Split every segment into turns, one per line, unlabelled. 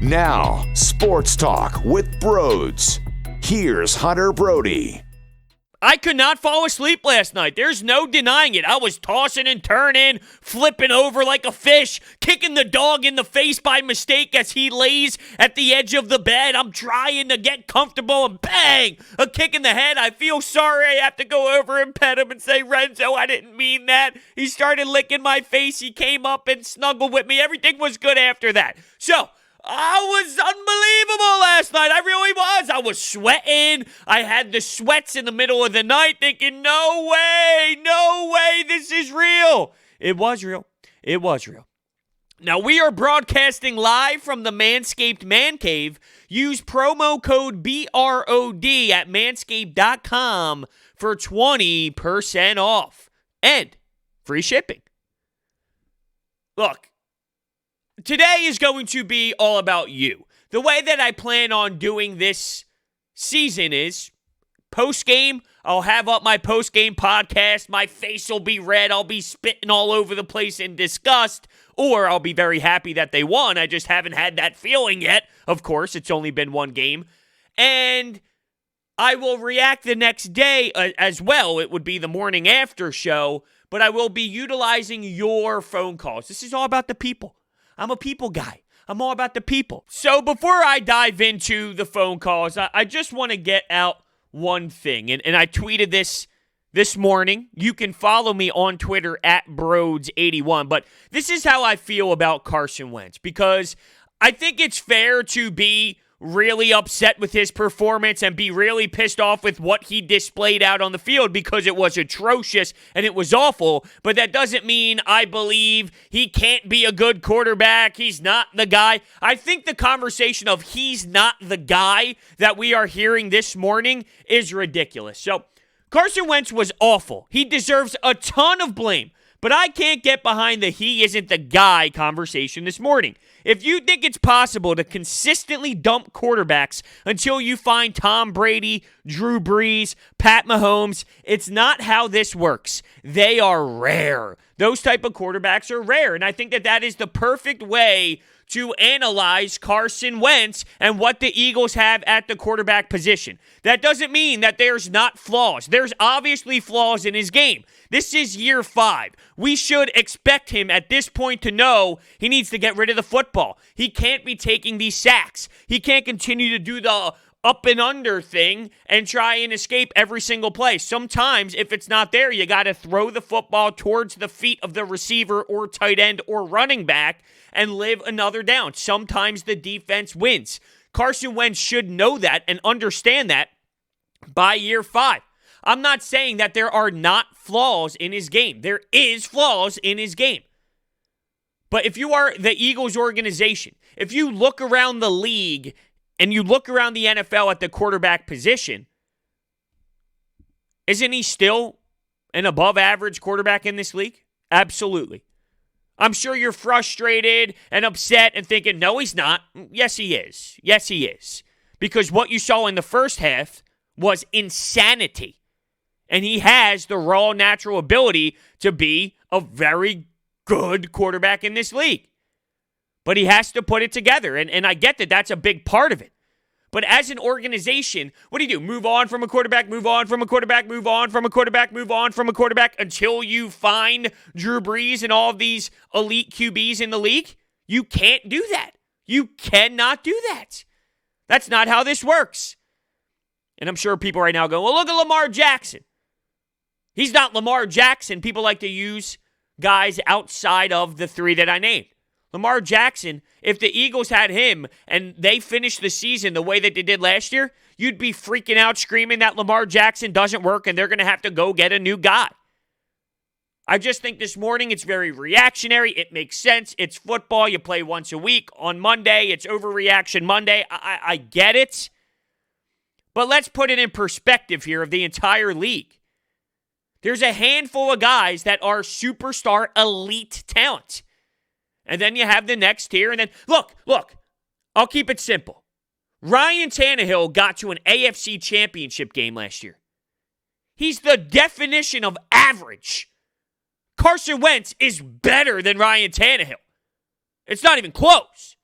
Now, Sports Talk with Broads. Here's Hunter Brody.
I could not fall asleep last night. There's no denying it. I was tossing and turning, flipping over like a fish, kicking the dog in the face by mistake as he lays at the edge of the bed. I'm trying to get comfortable and bang, a kick in the head. I feel sorry. I have to go over and pet him and say, Renzo, I didn't mean that. He started licking my face. He came up and snuggled with me. Everything was good after that. So, I was unbelievable last night. I really was. I was sweating. I had the sweats in the middle of the night thinking, no way, this is real. It was real. It was real. Now, we are broadcasting live from the Manscaped Man Cave. Use promo code BROD at manscaped.com for 20% off and free shipping. Look. Today is going to be all about you. The way that I plan on doing this season is post-game, I'll have up my post-game podcast. My face will be red. I'll be spitting all over the place in disgust. Or I'll be very happy that they won. I just haven't had that feeling yet. Of course, it's only been one game. And I will react the next day as well. It would be the morning after show. But I will be utilizing your phone calls. This is all about the people. I'm a people guy. I'm all about the people. So before I dive into the phone calls, I just want to get out one thing. And I tweeted this morning. You can follow me on Twitter at Broads81. But this is how I feel about Carson Wentz. Because I think it's fair to be really upset with his performance and be really pissed off with what he displayed out on the field because it was atrocious and it was awful. But that doesn't mean I believe he can't be a good quarterback. He's not the guy. I think the conversation of he's not the guy that we are hearing this morning is ridiculous. So Carson Wentz was awful. He deserves a ton of blame. But I can't get behind the he isn't the guy conversation this morning. If you think it's possible to consistently dump quarterbacks until you find Tom Brady, Drew Brees, Pat Mahomes, it's not how this works. They are rare. Those type of quarterbacks are rare. And I think that is the perfect way to analyze Carson Wentz and what the Eagles have at the quarterback position. That doesn't mean that there's not flaws. There's obviously flaws in his game. This is year 5. We should expect him at this point to know he needs to get rid of the football. He can't be taking these sacks. He can't continue to do the up and under thing and try and escape every single play. Sometimes, if it's not there, you got to throw the football towards the feet of the receiver or tight end or running back and live another down. Sometimes the defense wins. Carson Wentz should know that and understand that by year 5. I'm not saying that there are not flaws in his game. There is flaws in his game. But if you are the Eagles organization, if you look around the league and you look around the NFL at the quarterback position, isn't he still an above-average quarterback in this league? Absolutely. I'm sure you're frustrated and upset and thinking, no, he's not. Yes, he is. Yes, he is. Because what you saw in the first half was insanity. And he has the raw natural ability to be a very good quarterback in this league. But he has to put it together. And I get that that's a big part of it. But as an organization, what do? Move on from a quarterback, move on from a quarterback, move on from a quarterback, move on from a quarterback until you find Drew Brees and all of these elite QBs in the league? You can't do that. You cannot do that. That's not how this works. And I'm sure people right now go, well, look at Lamar Jackson. He's not Lamar Jackson. People like to use guys outside of the 3 that I named. Lamar Jackson, if the Eagles had him and they finished the season the way that they did last year, you'd be freaking out screaming that Lamar Jackson doesn't work and they're going to have to go get a new guy. I just think this morning it's very reactionary. It makes sense. It's football. You play once a week. On Monday, it's overreaction Monday. I get it. But let's put it in perspective here of the entire league. There's a handful of guys that are superstar elite talent. And then you have the next tier. And then, look, I'll keep it simple. Ryan Tannehill got to an AFC championship game last year. He's the definition of average. Carson Wentz is better than Ryan Tannehill. It's not even close.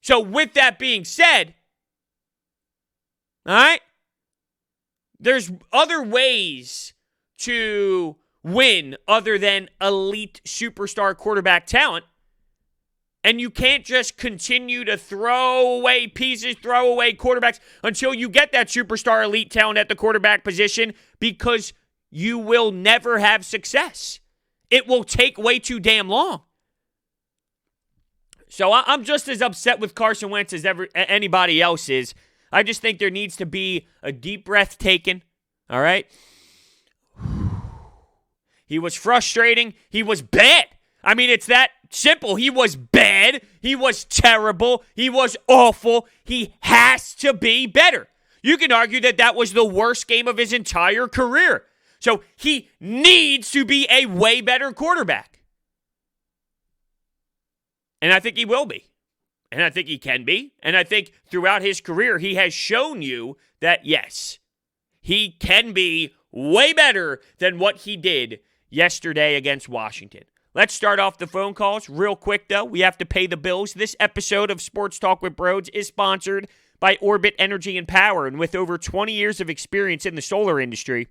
So with that being said, all right, there's other ways to win other than elite superstar quarterback talent. And you can't just continue to throw away pieces, throw away quarterbacks until you get that superstar elite talent at the quarterback position, because you will never have success. It will take way too damn long. So I'm just as upset with Carson Wentz as anybody else is. I just think there needs to be a deep breath taken, all right? He was frustrating. He was bad. I mean, it's that simple. He was bad. He was terrible. He was awful. He has to be better. You can argue that that was the worst game of his entire career. So he needs to be a way better quarterback. And I think he will be. And I think he can be. And I think throughout his career, he has shown you that, yes, he can be way better than what he did yesterday against Washington. Let's start off the phone calls real quick, though. We have to pay the bills. This episode of Sports Talk with Broads is sponsored by Orbit Energy and Power. And with over 20 years of experience in the solar industry,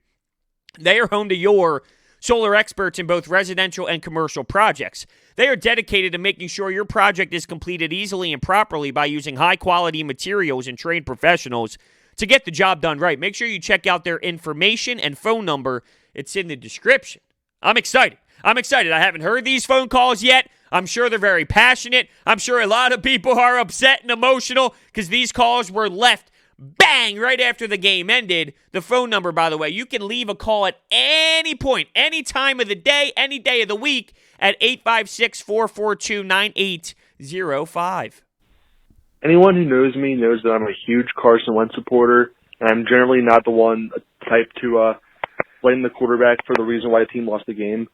they are home to your solar experts in both residential and commercial projects. They are dedicated to making sure your project is completed easily and properly by using high-quality materials and trained professionals to get the job done right. Make sure you check out their information and phone number. It's in the description. I'm excited. I haven't heard these phone calls yet. I'm sure they're very passionate. I'm sure a lot of people are upset and emotional because these calls were left bang right after the game ended. The phone number, by the way, you can leave a call at any point, any time of the day, any day of the week at 856-442-9805.
Anyone who knows me knows that I'm a huge Carson Wentz supporter, and I'm generally not the one type to blame the quarterback for the reason why the team lost the game.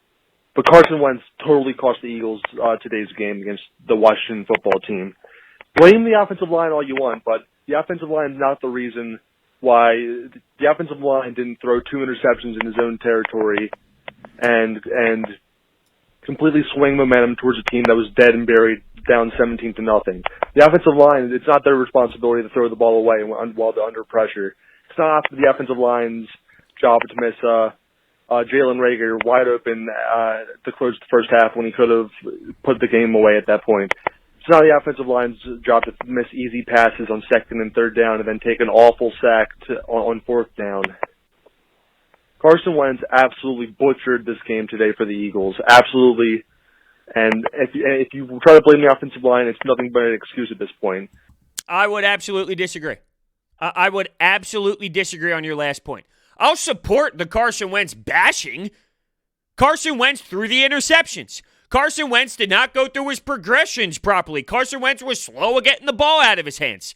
But Carson Wentz totally cost the Eagles today's game against the Washington football team. Blame the offensive line all you want, but the offensive line is not the reason why. The offensive line didn't throw 2 interceptions in his own territory and completely swing momentum towards a team that was dead and buried down 17-0. The offensive line, it's not their responsibility to throw the ball away while they're under pressure. It's not the offensive line's job to miss Jalen Reagor wide open to close the first half when he could have put the game away at that point. It's not the offensive line's job to miss easy passes on 2nd and 3rd down and then take an awful sack on 4th down. Carson Wentz absolutely butchered this game today for the Eagles. Absolutely. And if you try to blame the offensive line, it's nothing but an excuse at this point.
I would absolutely disagree. I would absolutely disagree on your last point. I'll support the Carson Wentz bashing. Carson Wentz threw the interceptions. Carson Wentz did not go through his progressions properly. Carson Wentz was slow at getting the ball out of his hands.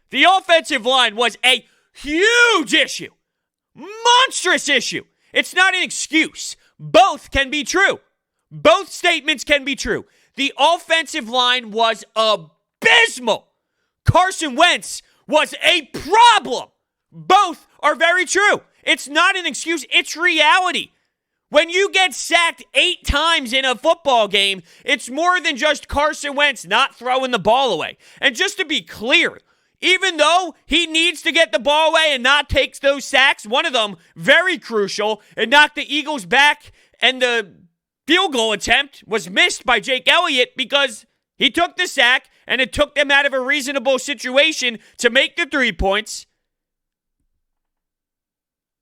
The offensive line was a huge issue. Monstrous issue. It's not an excuse. Both can be true. Both statements can be true. The offensive line was abysmal. Carson Wentz was a problem. Both are very true. It's not an excuse. It's reality. When you get sacked 8 times in a football game, it's more than just Carson Wentz not throwing the ball away. And just to be clear, even though he needs to get the ball away and not take those sacks, one of them very crucial, and knocked the Eagles back, and the field goal attempt was missed by Jake Elliott because he took the sack and it took them out of a reasonable situation to make the 3 points.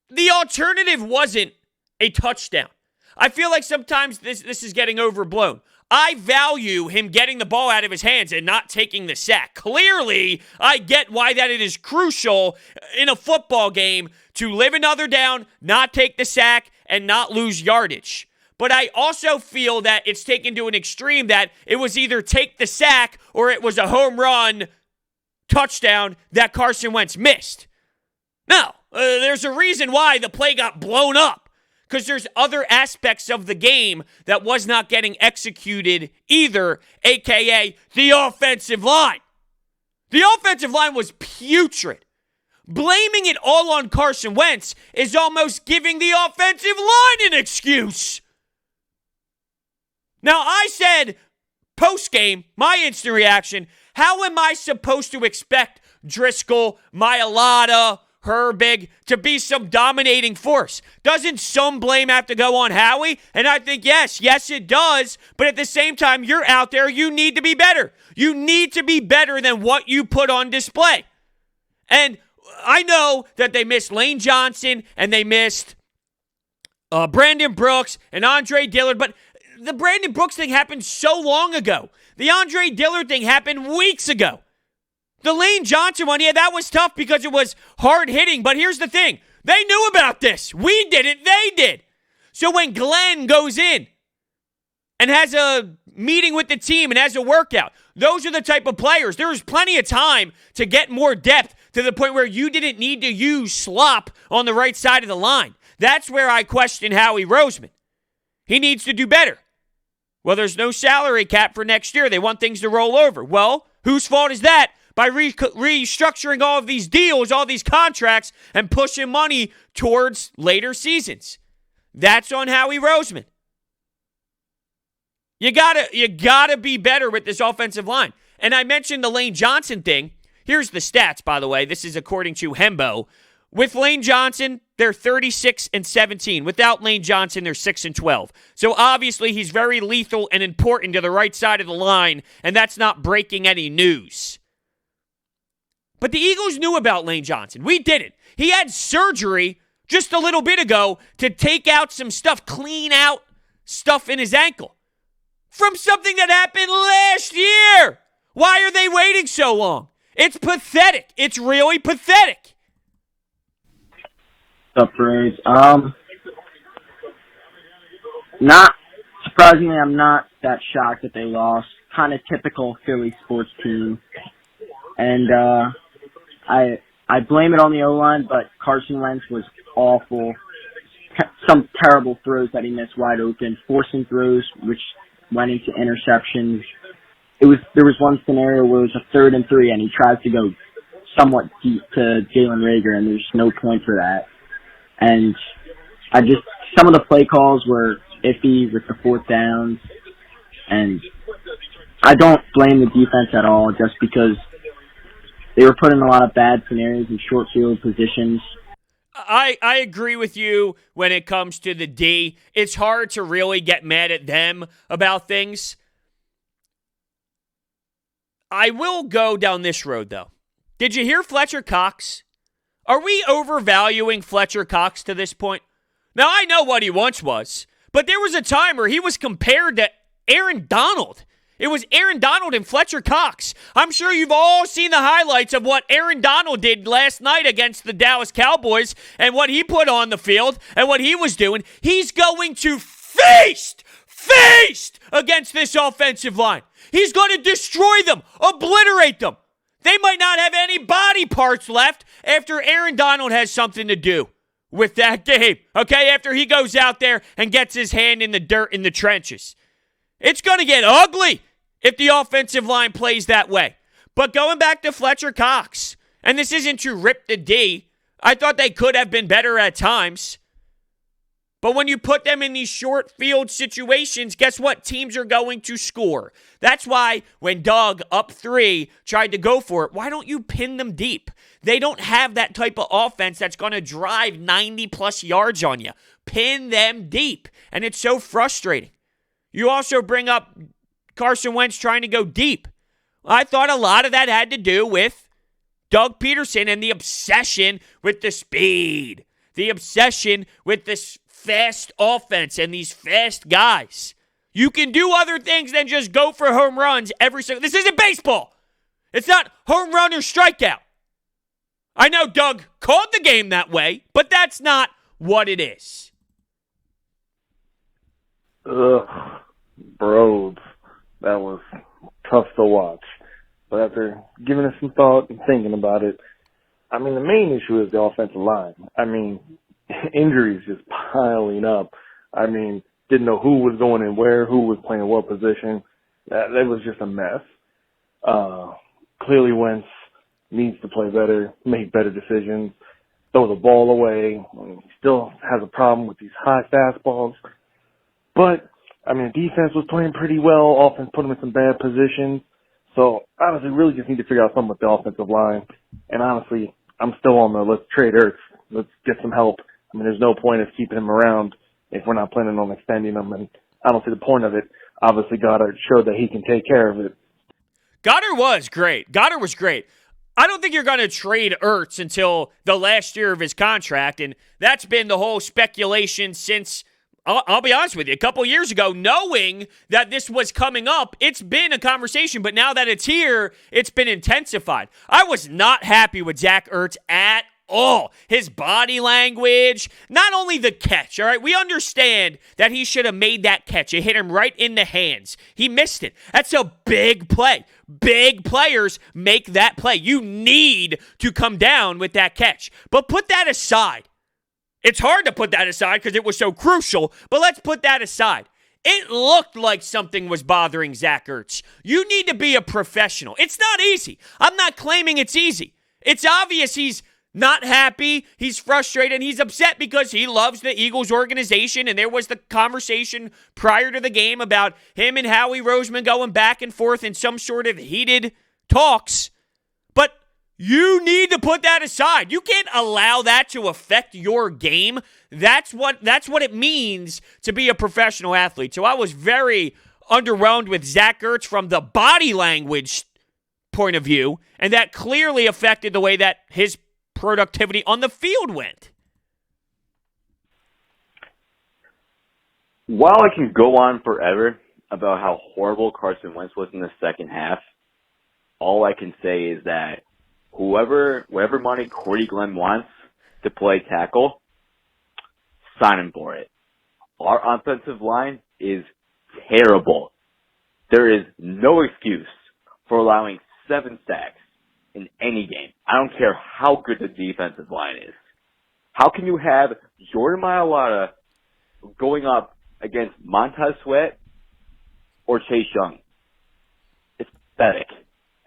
The alternative wasn't a touchdown. I feel like sometimes this is getting overblown. I value him getting the ball out of his hands and not taking the sack. Clearly, I get why that it is crucial in a football game to live another down, not take the sack, and not lose yardage. But I also feel that it's taken to an extreme that it was either take the sack or it was a home run touchdown that Carson Wentz missed. No, there's a reason why the play got blown up. Because there's other aspects of the game that was not getting executed either, a.k.a. the offensive line. The offensive line was putrid. Blaming it all on Carson Wentz is almost giving the offensive line an excuse. Now, I said post-game, my instant reaction, How am I supposed to expect Driscoll, Mailata, Herbig to be some dominating force? Doesn't some blame have to go on Howie? And I think yes it does. But at the same time, you're out there, you need to be better. You need to be better than what you put on display. And I know that they missed Lane Johnson and they missed Brandon Brooks and Andre Dillard, but the Brandon Brooks thing happened so long ago. The Andre Dillard thing happened weeks ago. The Lane Johnson one, yeah, that was tough because it was hard hitting, but here's the thing. They knew about this. We didn't, they did. So when Glenn goes in and has a meeting with the team and has a workout, those are the type of players. There was plenty of time to get more depth to the point where you didn't need to use slop on the right side of the line. That's where I question Howie Roseman. He needs to do better. Well, there's no salary cap for next year. They want things to roll over. Well, whose fault is that? By restructuring all of these deals, all these contracts, and pushing money towards later seasons. That's on Howie Roseman. You gotta be better with this offensive line. And I mentioned the Lane Johnson thing. Here's the stats, by the way. This is according to Hembo. With Lane Johnson, they're 36-17. Without Lane Johnson, they're 6-12. So obviously, he's very lethal and important to the right side of the line, and that's not breaking any news. But the Eagles knew about Lane Johnson. We didn't. He had surgery just a little bit ago to take out some stuff, clean out stuff in his ankle from something that happened last year. Why are they waiting so long? It's pathetic. It's really pathetic.
What's up, Braves? Not surprisingly, I'm not that shocked that they lost. Kind of typical Philly sports team. And I blame it on the O-line, but Carson Wentz was awful. Some terrible throws that he missed wide open, forcing throws which went into interceptions. There was one scenario where it was a 3rd and 3, and he tries to go somewhat deep to Jalen Reagor, and there's no point for that. And some of the play calls were iffy with the 4th downs, and I don't blame the defense at all just because they were put in a lot of bad scenarios in short field positions.
I agree with you when it comes to the D. It's hard to really get mad at them about things. I will go down this road, though. Did you hear Fletcher Cox? Are we overvaluing Fletcher Cox to this point? Now, I know what he once was, but there was a time where he was compared to Aaron Donald. It was Aaron Donald and Fletcher Cox. I'm sure you've all seen the highlights of what Aaron Donald did last night against the Dallas Cowboys and what he put on the field and what he was doing. He's going to feast against this offensive line. He's going to destroy them, obliterate them. They might not have any body parts left after Aaron Donald has something to do with that game, okay? After he goes out there and gets his hand in the dirt in the trenches. It's going to get ugly if the offensive line plays that way. But going back to Fletcher Cox, and this isn't to rip the D, I thought they could have been better at times. But when you put them in these short field situations, guess what? Teams are going to score. That's why when Doug, up 3, tried to go for it, why don't you pin them deep? They don't have that type of offense that's going to drive 90-plus yards on you. Pin them deep. And it's so frustrating. You also bring up Carson Wentz trying to go deep. I thought a lot of that had to do with Doug Pederson and the obsession with the speed. The obsession with this fast offense and these fast guys. You can do other things than just go for home runs every single... This isn't baseball. It's not home run or strikeout. I know Doug called the game that way, but that's not what it is.
Ugh, bros. That was tough to watch. But after giving it some thought and thinking about it, I mean, the main issue is the offensive line. I mean, injuries just piling up. I mean, didn't know who was going in where, who was playing what position. That was just a mess. Clearly Wentz needs to play better, make better decisions, throw the ball away. He still has a problem with these high fastballs. But, I mean, defense was playing pretty well. Offense put him in some bad positions.
So, honestly, really just need to figure out something with the offensive line. And honestly, I'm still on the let's trade Ertz. Let's get some help. I mean, there's no point of keeping him around if we're not planning on extending him. And I don't see the point of it. Obviously, Goddard showed that he can take care of it.
Goddard was great. Goddard was great. I don't think you're going to trade Ertz until the last year of his contract, and that's been the whole speculation since, I'll be honest with you, a couple years ago, knowing that this was coming up, it's been a conversation, but now that it's here, it's been intensified. I was not happy with Zach Ertz at all. His body language, not only the catch, all right? We understand that he should have made that catch. It hit him right in the hands. He missed it. That's a big play. Big players make that play. You need to come down with that catch. But put that aside. It's hard to put that aside because it was so crucial, but let's put that aside. It looked like something was bothering Zach Ertz. You need to be a professional. It's not easy. I'm not claiming it's easy. It's obvious he's not happy, he's frustrated, and he's upset because he loves the Eagles organization, and there was the conversation prior to the game about him and Howie Roseman going back and forth in some sort of heated talks. But you need to put that aside. You can't allow that to affect your game. That's what it means to be a professional athlete. So I was very underwhelmed with Zach Ertz from the body language point of view, and that clearly affected the way that his productivity on the field went.
While I can go on forever about how horrible Carson Wentz was in the second half, all I can say is that whatever money Cordy Glenn wants to play tackle, sign him for it. Our offensive line is terrible. There is no excuse for allowing 7 sacks in any game. I don't care how good the defensive line is. How can you have Jordan Mailata going up against Montez Sweat or Chase Young? It's pathetic.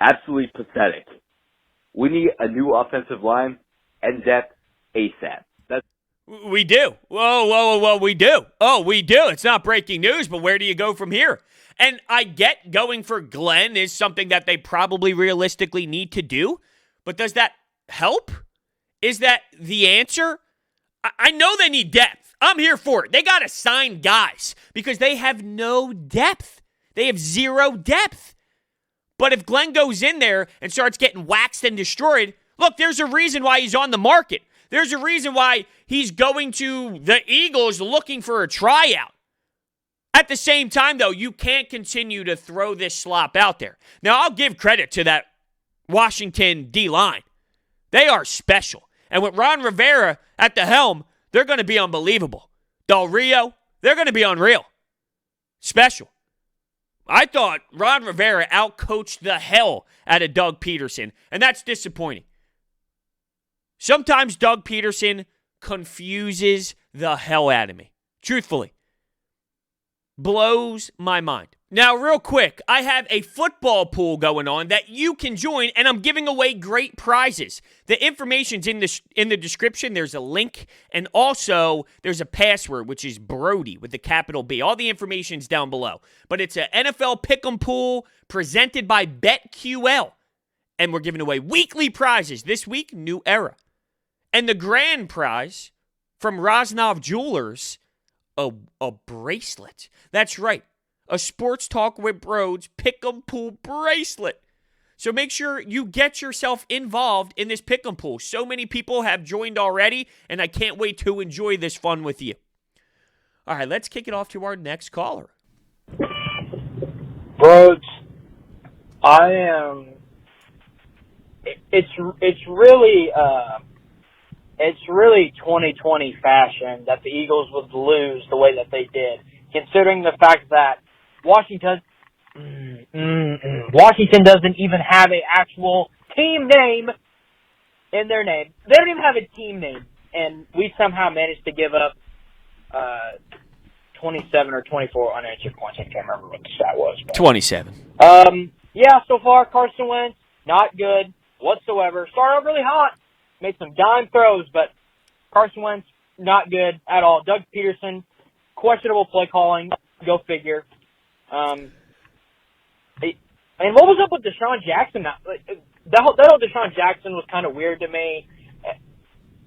Absolutely pathetic. We need a new offensive line and depth ASAP.
We do. Whoa, we do. Oh, we do. It's not breaking news, but where do you go from here? And I get going for Glenn is something that they probably realistically need to do, but does that help? Is that the answer? I know they need depth. I'm here for it. They got to sign guys because they have no depth. They have zero depth. But if Glenn goes in there and starts getting waxed and destroyed, look, there's a reason why he's on the market. There's a reason why he's going to the Eagles looking for a tryout. At the same time, though, you can't continue to throw this slop out there. Now, I'll give credit to that Washington D-line. They are special. And with Ron Rivera at the helm, they're going to be unbelievable. Del Rio, they're going to be unreal. Special. I thought Ron Rivera outcoached the hell out of Doug Pederson, and that's disappointing. Sometimes Doug Pederson confuses the hell out of me. Truthfully. Blows my mind. Now, real quick, I have a football pool going on that you can join, and I'm giving away great prizes. The information's in the description. There's a link, and also there's a password, which is Brody with the capital B. All the information's down below. But it's an NFL Pick'em pool presented by BetQL, and we're giving away weekly prizes. This week, New Era. And the grand prize from Rosnov Jewelers, a bracelet. That's right. A Sports Talk with Broads Pick'em Pool bracelet. So make sure you get yourself involved in this Pick'em Pool. So many people have joined already, and I can't wait to enjoy this fun with you. All right, let's kick it off to our next caller.
Broads, I am. It's really 2020 fashion that the Eagles would lose the way that they did, considering the fact that Washington doesn't even have an actual team name in their name. They don't even have a team name, and we somehow managed to give up 27 or 24 unanswered points. I can't remember what the stat was. But.
27.
Yeah, so far, Carson Wentz, not good whatsoever. Started off really hot, made some dime throws, but Carson Wentz, not good at all. Doug Pederson, questionable play calling, go figure. And what was up with Deshaun Jackson? That whole Deshaun Jackson was kind of weird to me.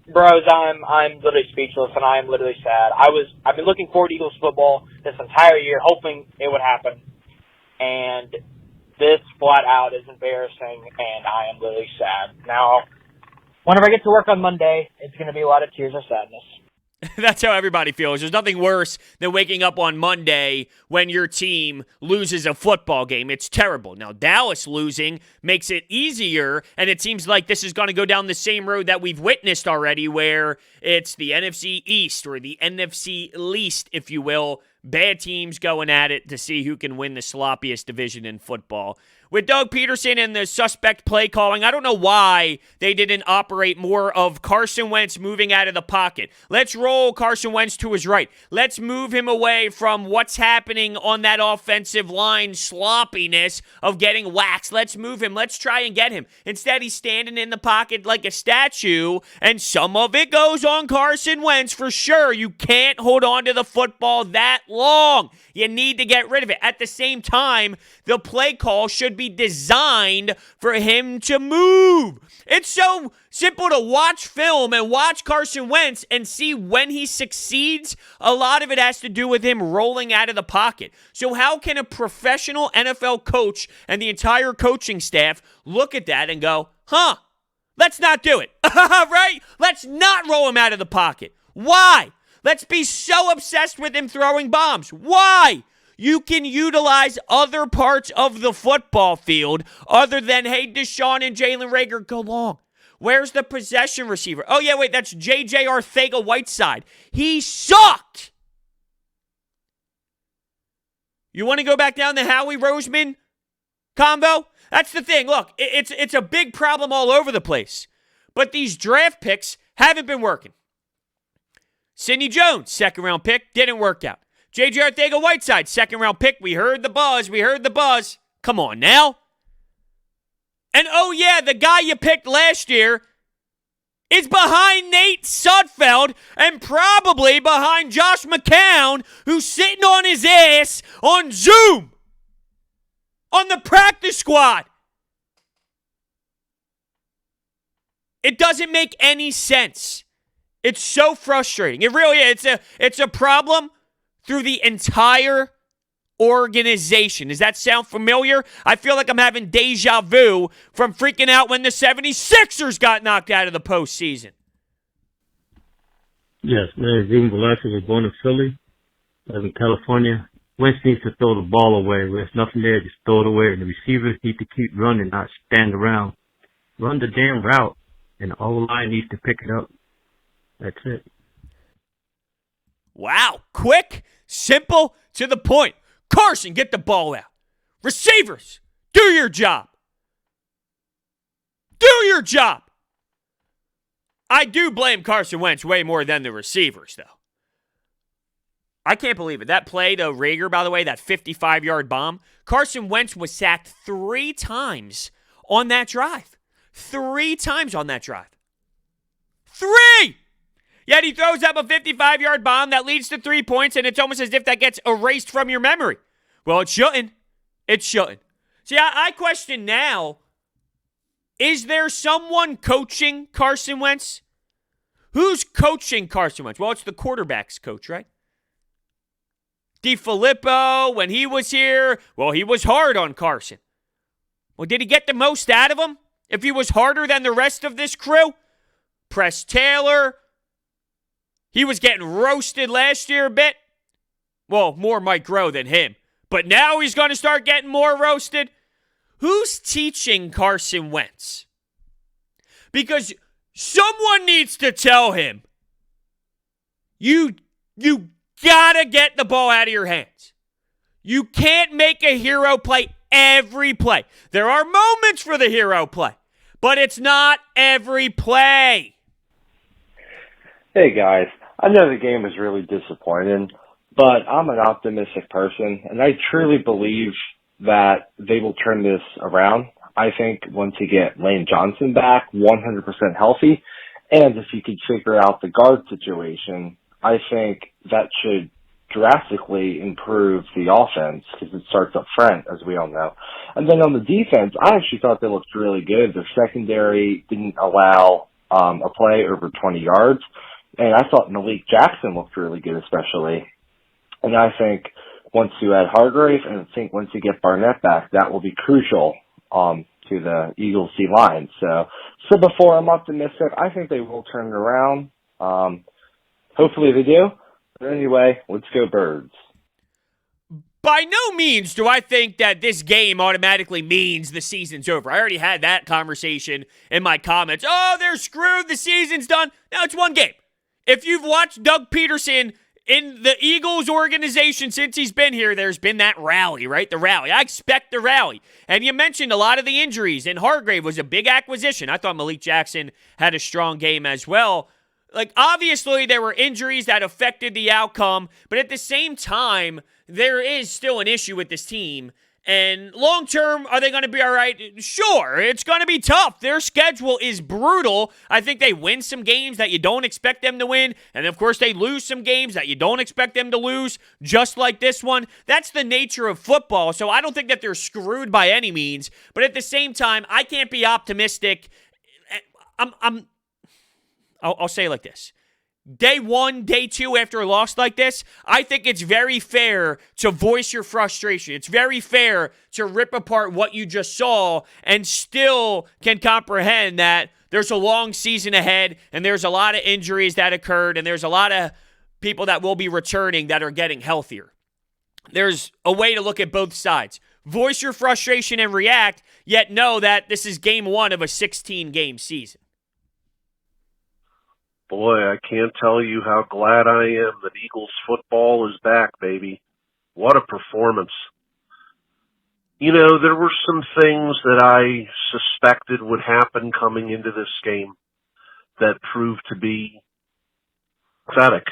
Bros, I'm literally speechless, and I am literally sad. I've been looking forward to Eagles football this entire year, hoping it would happen. And this flat out is embarrassing, and I am literally sad. Now, whenever I get to work on Monday, it's going to be a lot of tears of sadness.
That's how everybody feels. There's nothing worse than waking up on Monday when your team loses a football game. It's terrible. Now, Dallas losing makes it easier, and it seems like this is going to go down the same road that we've witnessed already, where it's the NFC East or the NFC least, if you will. Bad teams going at it to see who can win the sloppiest division in football. With Doug Pederson and the suspect play calling, I don't know why they didn't operate more of Carson Wentz moving out of the pocket. Let's roll Carson Wentz to his right. Let's move him away from what's happening on that offensive line sloppiness of getting waxed. Let's move him. Let's try and get him. Instead, he's standing in the pocket like a statue, and some of it goes on Carson Wentz for sure. You can't hold on to the football that long. You need to get rid of it. At the same time, the play call should be designed for him to move. It's so simple to watch film and watch Carson Wentz and see when he succeeds. A lot of it has to do with him rolling out of the pocket. So how can a professional NFL coach and the entire coaching staff look at that and go, let's not do it, right? Let's not roll him out of the pocket. Why? Let's be so obsessed with him throwing bombs. Why? You can utilize other parts of the football field other than, hey, Deshaun and Jalen Reagor, go long. Where's the possession receiver? Oh, yeah, wait, that's J.J. Arcega-Whiteside. He sucked. You want to go back down the Howie Roseman combo? That's the thing. Look, it's a big problem all over the place. But these draft picks haven't been working. Sidney Jones, second-round pick, didn't work out. J.J. Arcega-Whiteside, second-round pick. We heard the buzz. Come on now. And oh yeah, the guy you picked last year is behind Nate Sudfeld and probably behind Josh McCown, who's sitting on his ass on Zoom on the practice squad. It doesn't make any sense. It's so frustrating. It really is. It's a problem through the entire organization. Does that sound familiar? I feel like I'm having deja vu from freaking out when the 76ers got knocked out of the postseason.
Yes, man. Ruben Velasquez was born in Philly, live in California. Wentz needs to throw the ball away. There's nothing there, just throw it away. And the receivers need to keep running, not stand around. Run the damn route, and the O-line needs to pick it up. That's it.
Wow. Quick, simple, to the point. Carson, get the ball out. Receivers, do your job. Do your job. I do blame Carson Wentz way more than the receivers, though. I can't believe it. That play to Reagor, by the way, that 55-yard bomb, Carson Wentz was sacked 3 times on that drive. 3 times on that drive. 3! Yet he throws up a 55-yard bomb that leads to 3 points, and it's almost as if that gets erased from your memory. Well, it shouldn't. It shouldn't. See, I question now, is there someone coaching Carson Wentz? Who's coaching Carson Wentz? Well, it's the quarterback's coach, right? DeFilippo, when he was here, well, he was hard on Carson. Well, did he get the most out of him if he was harder than the rest of this crew? Press Taylor, he was getting roasted last year a bit. Well, more Mike Rowe than him. But now he's going to start getting more roasted. Who's teaching Carson Wentz? Because someone needs to tell him, you gotta get the ball out of your hands. You can't make a hero play every play. There are moments for the hero play, but it's not every play.
Hey guys, I know the game was really disappointing, but I'm an optimistic person, and I truly believe that they will turn this around. I think once you get Lane Johnson back, 100% healthy, and if you could figure out the guard situation, I think that should drastically improve the offense because it starts up front, as we all know. And then on the defense, I actually thought they looked really good. Their secondary didn't allow a play over 20 yards. And I thought Malik Jackson looked really good, especially. And I think once you add Hargrave, and I think once you get Barnett back, that will be crucial to the Eagles D-line. So before I'm optimistic, I think they will turn it around. Hopefully they do. But anyway, let's go Birds.
By no means do I think that this game automatically means the season's over. I already had that conversation in my comments. Oh, they're screwed. The season's done. No, it's one game. If you've watched Doug Pederson in the Eagles organization since he's been here, there's been that rally, right? The rally. I expect the rally. And you mentioned a lot of the injuries, and Hargrave was a big acquisition. I thought Malik Jackson had a strong game as well. Like, obviously, there were injuries that affected the outcome, but at the same time, there is still an issue with this team. And long-term, are they going to be all right? Sure, it's going to be tough. Their schedule is brutal. I think they win some games that you don't expect them to win. And, of course, they lose some games that you don't expect them to lose, just like this one. That's the nature of football. So I don't think that they're screwed by any means. But at the same time, I can't be optimistic. I'll say it like this. Day one, day two after a loss like this, I think it's very fair to voice your frustration. It's very fair to rip apart what you just saw and still can comprehend that there's a long season ahead and there's a lot of injuries that occurred and there's a lot of people that will be returning that are getting healthier. There's a way to look at both sides. Voice your frustration and react, yet know that this is game one of a 16-game season.
Boy, I can't tell you how glad I am that Eagles football is back, baby. What a performance. You know, there were some things that I suspected would happen coming into this game that proved to be pathetic.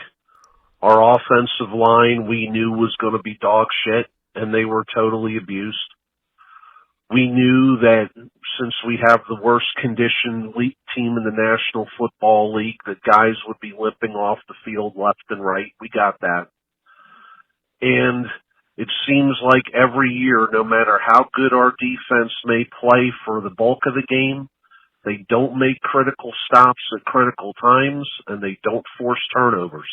Our offensive line we knew was going to be dog shit, and they were totally abused. We knew that since we have the worst conditioned league team in the National Football League, that guys would be limping off the field left and right. We got that. And it seems like every year, no matter how good our defense may play for the bulk of the game, they don't make critical stops at critical times, and they don't force turnovers.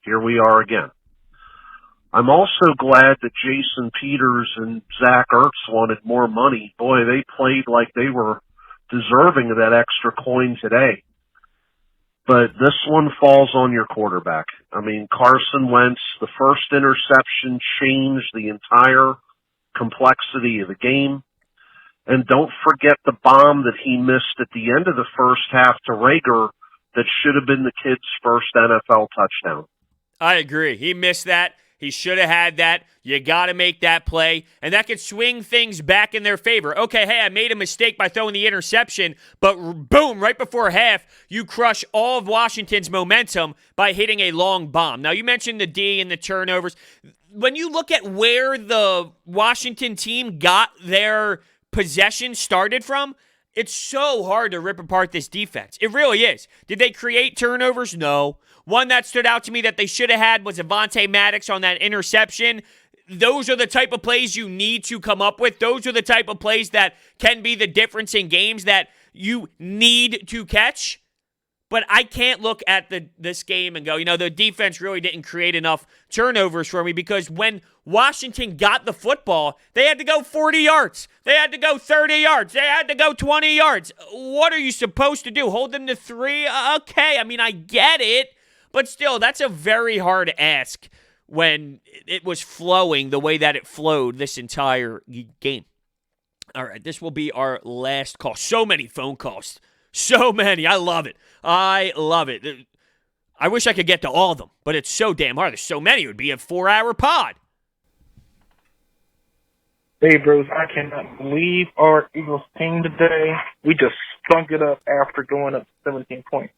Here we are again. I'm also glad that Jason Peters and Zach Ertz wanted more money. Boy, they played like they were deserving of that extra coin today. But this one falls on your quarterback. I mean, Carson Wentz, the first interception changed the entire complexity of the game. And don't forget the bomb that he missed at the end of the first half to Rager that should have been the kid's first NFL touchdown.
I agree. He missed that. He should have had that. You got to make that play, and that could swing things back in their favor. Okay, hey, I made a mistake by throwing the interception, but boom, right before half, you crush all of Washington's momentum by hitting a long bomb. Now, you mentioned the D and the turnovers. When you look at where the Washington team got their possession started from, it's so hard to rip apart this defense. It really is. Did they create turnovers? No. One that stood out to me that they should have had was Avonte Maddox on that interception. Those are the type of plays you need to come up with. Those are the type of plays that can be the difference in games that you need to catch. But I can't look at this game and go, the defense really didn't create enough turnovers for me, because when Washington got the football, they had to go 40 yards. They had to go 30 yards. They had to go 20 yards. What are you supposed to do? Hold them to 3? Okay, I get it. But still, that's a very hard ask when it was flowing the way that it flowed this entire game. All right, this will be our last call. So many phone calls. So many. I love it. I love it. I wish I could get to all of them, but it's so damn hard. There's so many. It would be a 4-hour pod.
Hey, bros, I cannot believe our Eagles team today. We just stunk it up after going up 17 points.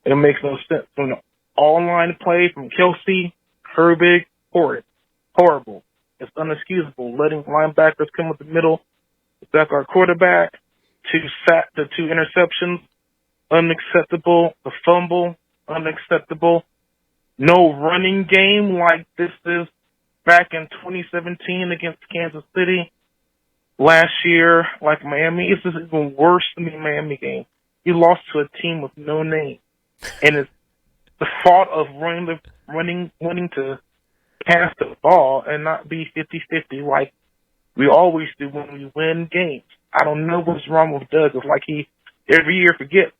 It makes no sense. From the all-line play from Kelsey, Herbig, horrible. It's unexcusable. Letting linebackers come up the middle, back our quarterback, the 2 interceptions, unacceptable. The fumble, unacceptable. No running game like this is back in 2017 against Kansas City. last year, like Miami, it's just even worse than the Miami game. You lost to a team with no name. And it's the fault of wanting to pass the ball and not be 50-50 like we always do when we win games. I don't know what's wrong with Doug. It's like he every year forget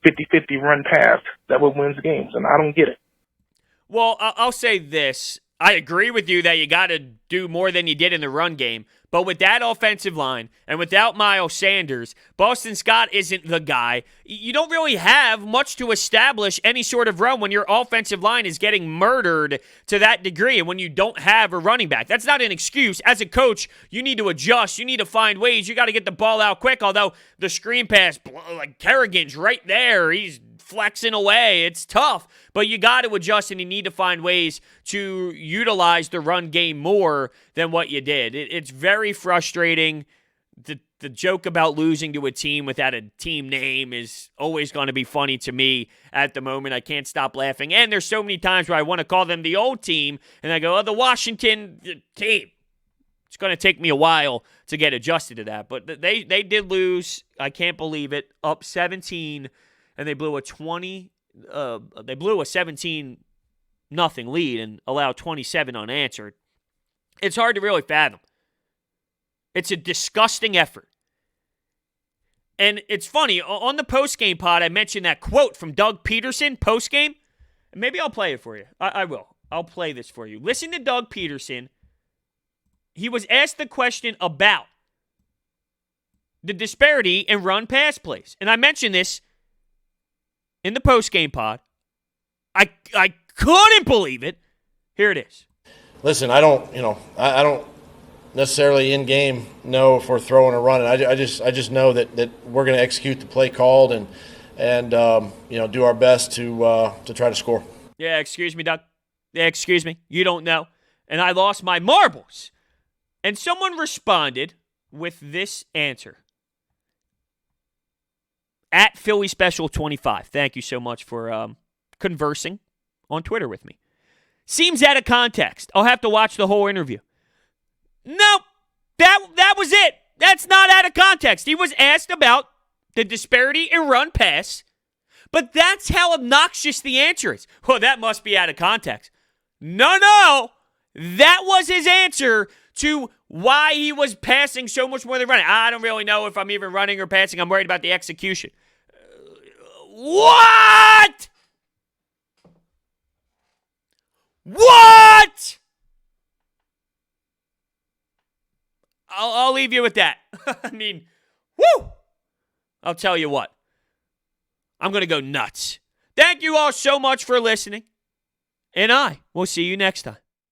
50-50 run pass that what wins games, and I don't get it.
Well, I'll say this. I agree with you that you got to do more than you did in the run game. But with that offensive line and without Miles Sanders, Boston Scott isn't the guy. You don't really have much to establish any sort of run when your offensive line is getting murdered to that degree and when you don't have a running back. That's not an excuse. As a coach, you need to adjust. You need to find ways. You got to get the ball out quick, although the screen pass, like Kerrigan's right there. He's flexing away. It's tough, but you got to adjust and you need to find ways to utilize the run game more than what you did. It's very frustrating. The joke about losing to a team without a team name is always going to be funny to me at the moment. I can't stop laughing. And there's so many times where I want to call them the old team, and I go, oh, the Washington team. It's going to take me a while to get adjusted to that. But they did lose. I can't believe it. Up 17, and they blew a 17-0 lead and allowed 27 unanswered. It's hard to really fathom. It's a disgusting effort. And it's funny, on the postgame pod, I mentioned that quote from Doug Pederson postgame. Maybe I'll play it for you. I will. I'll play this for you. Listen to Doug Pederson. He was asked the question about the disparity in run-pass plays. And I mentioned this in the postgame pod. I couldn't believe it. Here it is.
Listen, I don't necessarily in game know if we're throwing or running. I just know that we're going to execute the play called and do our best to try to score.
Yeah, excuse me, Doug. Yeah, excuse me. You don't know. And I lost my marbles. And someone responded with this answer. At Philly Special 25. Thank you so much for conversing on Twitter with me. Seems out of context. I'll have to watch the whole interview. Nope. That was it. That's not out of context. He was asked about the disparity in run pass, but that's how obnoxious the answer is. Well, that must be out of context. No. That was his answer to why he was passing so much more than running. I don't really know if I'm even running or passing. I'm worried about the execution. What? What? I'll leave you with that. I mean, woo! I'll tell you what. I'm going to go nuts. Thank you all so much for listening. And I will see you next time.